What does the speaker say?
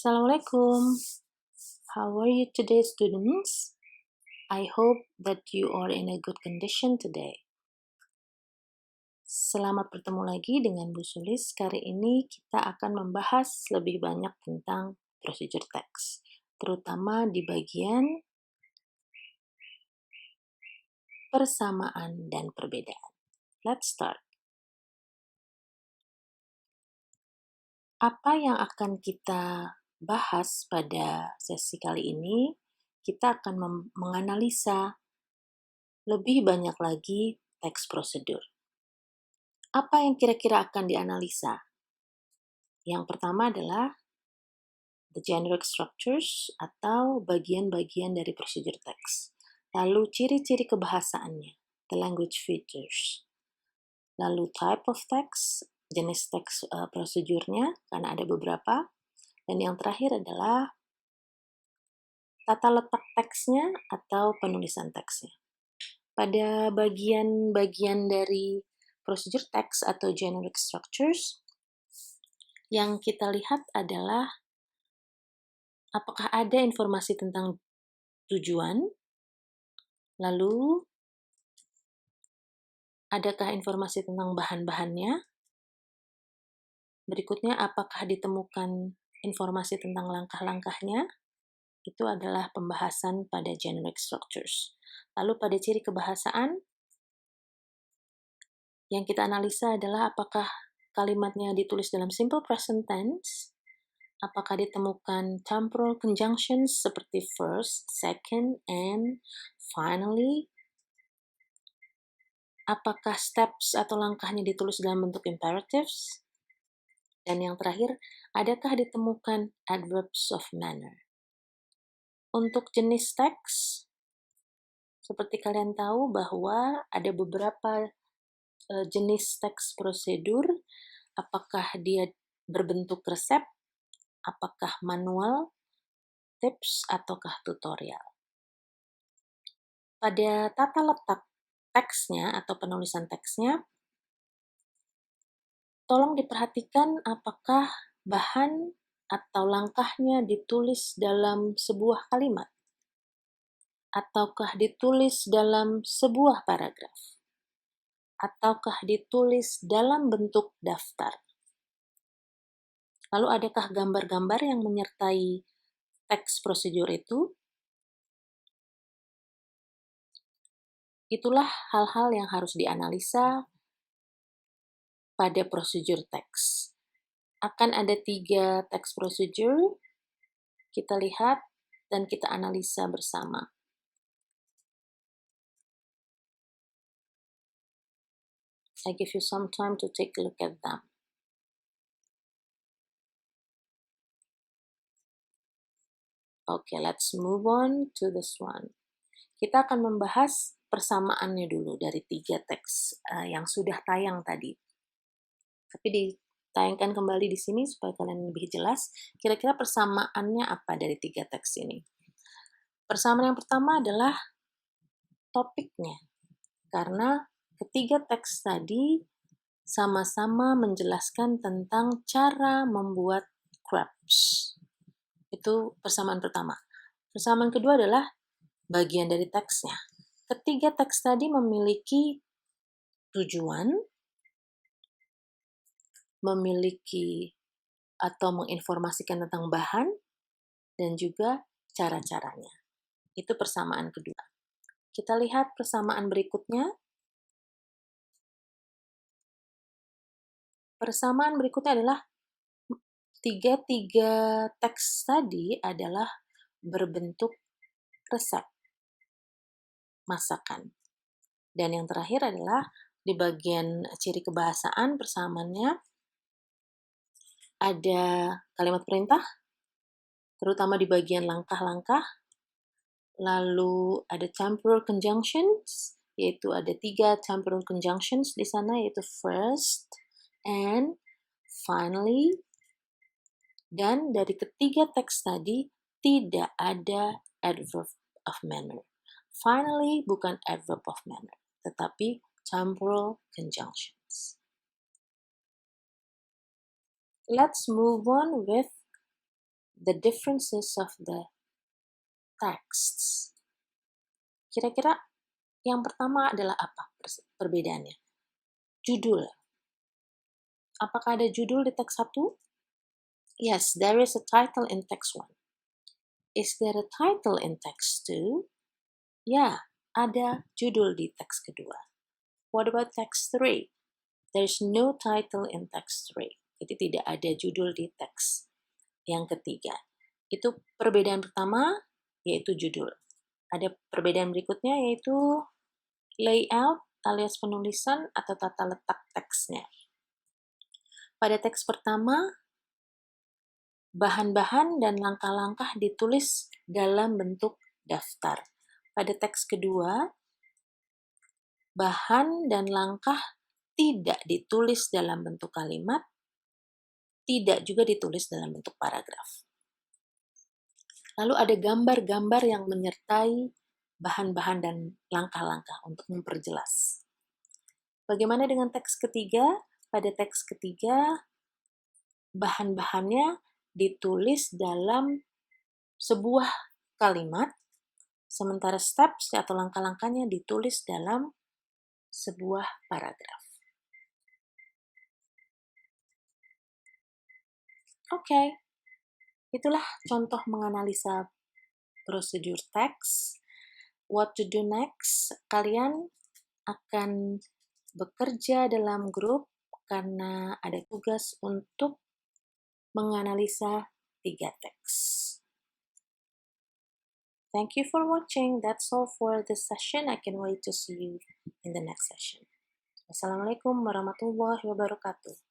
Assalamualaikum. How are you today, students? I hope that you are in a good condition today. Selamat bertemu lagi dengan Bu Sulis. Kali ini kita akan membahas lebih banyak tentang procedure text, terutama di bagian persamaan dan perbedaan. Let's start. Apa yang akan kita bahas pada sesi kali ini? Kita akan menganalisa lebih banyak lagi teks prosedur. Apa yang kira-kira akan dianalisa? Yang pertama adalah the generic structures atau bagian-bagian dari procedure text. Lalu ciri-ciri kebahasaannya, the language features. Lalu type of text, jenis teks prosedurnya, karena ada beberapa. Dan yang terakhir adalah tata letak teksnya atau penulisan teksnya. Pada bagian-bagian dari procedure text atau generic structures, yang kita lihat adalah apakah ada informasi tentang tujuan, lalu adakah informasi tentang bahan-bahannya, berikutnya apakah ditemukan informasi tentang langkah-langkahnya, itu adalah pembahasan pada generic structures. Lalu pada ciri kebahasaan, yang kita analisa adalah apakah kalimatnya ditulis dalam simple present tense, apakah ditemukan temporal conjunctions seperti first, second, and finally, apakah steps atau langkahnya ditulis dalam bentuk imperatives, dan yang terakhir, adakah ditemukan adverbs of manner. Untuk jenis teks, seperti kalian tahu bahwa ada beberapa jenis teks prosedur, apakah dia berbentuk resep, apakah manual, tips, ataukah tutorial. Pada tata letak teksnya atau penulisan teksnya, tolong diperhatikan apakah bahan atau langkahnya ditulis dalam sebuah kalimat, ataukah ditulis dalam sebuah paragraf, ataukah ditulis dalam bentuk daftar. Lalu adakah gambar-gambar yang menyertai teks prosedur itu? Itulah hal-hal yang harus dianalisa pada procedure text. Akan ada 3 text procedure, kita lihat dan kita analisa bersama. I give you some time to take a look at them. Okay, let's move on to this one. Kita akan membahas persamaannya dulu dari 3 teks yang sudah tayang tadi. Tapi ditayangkan kembali di sini supaya kalian lebih jelas, kira-kira persamaannya apa dari 3 teks ini. Persamaan yang pertama adalah topiknya, karena ketiga teks tadi sama-sama menjelaskan tentang cara membuat crepes. Itu persamaan pertama. Persamaan kedua adalah bagian dari teksnya. Ketiga teks tadi memiliki tujuan, memiliki atau menginformasikan tentang bahan, dan juga cara-caranya. Itu persamaan kedua. Kita lihat persamaan berikutnya. Persamaan berikutnya adalah tiga teks tadi adalah berbentuk resep, masakan. Dan yang terakhir adalah di bagian ciri kebahasaan persamaannya ada kalimat perintah, terutama di bagian langkah-langkah. Lalu ada temporal conjunctions, yaitu ada 3 temporal conjunctions di sana, yaitu first, and, finally. Dan dari ketiga teks tadi tidak ada adverb of manner. Finally bukan adverb of manner, tetapi temporal conjunctions. Let's move on with the differences of the texts. Kira-kira yang pertama adalah apa perbedaannya? Judul. Apakah ada judul di teks 1? Yes, there is a title in text 1. Is there a title in text 2? Ya, ada judul di teks kedua. What about text 3? There's no title in text 3. Jadi tidak ada judul di teks yang ketiga. Itu perbedaan pertama, yaitu judul. Ada perbedaan berikutnya, yaitu layout alias penulisan atau tata letak teksnya. Pada teks pertama, bahan-bahan dan langkah-langkah ditulis dalam bentuk daftar. Pada teks kedua, bahan dan langkah tidak ditulis dalam bentuk kalimat, tidak juga ditulis dalam bentuk paragraf. Lalu ada gambar-gambar yang menyertai bahan-bahan dan langkah-langkah untuk memperjelas. Bagaimana dengan teks ketiga? Pada teks ketiga, bahan-bahannya ditulis dalam sebuah kalimat, sementara steps atau langkah-langkahnya ditulis dalam sebuah paragraf. Oke, itulah contoh menganalisa prosedur teks. What to do next? Kalian akan bekerja dalam grup karena ada tugas untuk menganalisa 3 teks. Thank you for watching. That's all for this session. I can wait to see you in the next session. Wassalamualaikum warahmatullahi wabarakatuh.